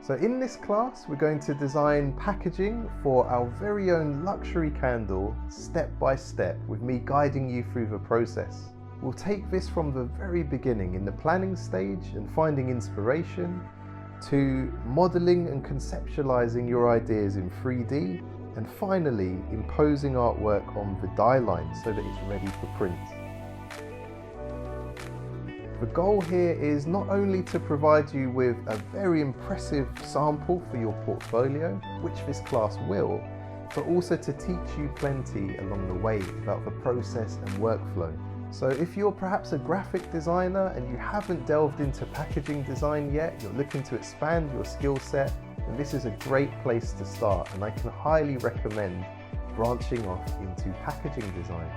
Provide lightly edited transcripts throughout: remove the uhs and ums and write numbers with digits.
So in this class, we're going to design packaging for our very own luxury candle, step by step, with me guiding you through the process. We'll take this from the very beginning in the planning stage and finding inspiration, to modeling and conceptualizing your ideas in 3D, and finally imposing artwork on the dieline so that it's ready for print. The goal here is not only to provide you with a very impressive sample for your portfolio, which this class will, but also to teach you plenty along the way about the process and workflow. So if you're perhaps a graphic designer and you haven't delved into packaging design yet, you're looking to expand your skill set, then this is a great place to start, and I can highly recommend branching off into packaging design.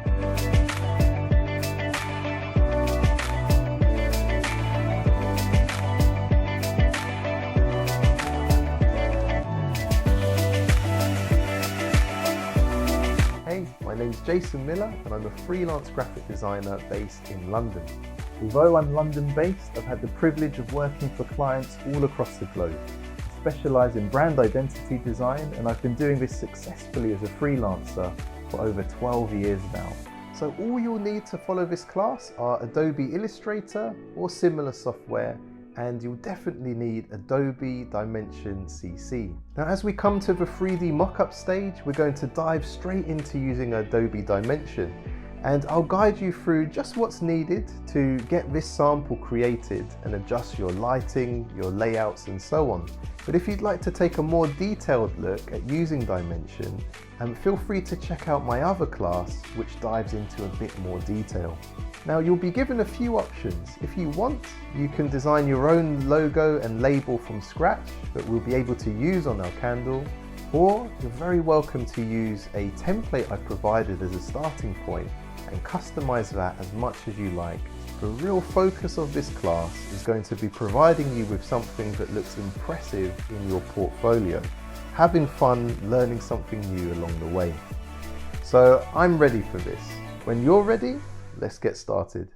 My name's Jason Miller and I'm a freelance graphic designer based in London. Although I'm London based, I've had the privilege of working for clients all across the globe. I specialise in brand identity design and I've been doing this successfully as a freelancer for over 12 years now. So all you'll need to follow this class are Adobe Illustrator or similar software, and you'll definitely need Adobe Dimension CC. Now as we come to the 3D mockup stage, we're going to dive straight into using Adobe Dimension, and I'll guide you through just what's needed to get this sample created and adjust your lighting, your layouts and so on. But if you'd like to take a more detailed look at using Dimension, feel free to check out my other class which dives into a bit more detail. Now you'll be given a few options. If you want, you can design your own logo and label from scratch that we'll be able to use on our candle, or you're very welcome to use a template I provided as a starting point and customize that as much as you like. The real focus of this class is going to be providing you with something that looks impressive in your portfolio, having fun learning something new along the way. So I'm ready for this. When you're ready, let's get started.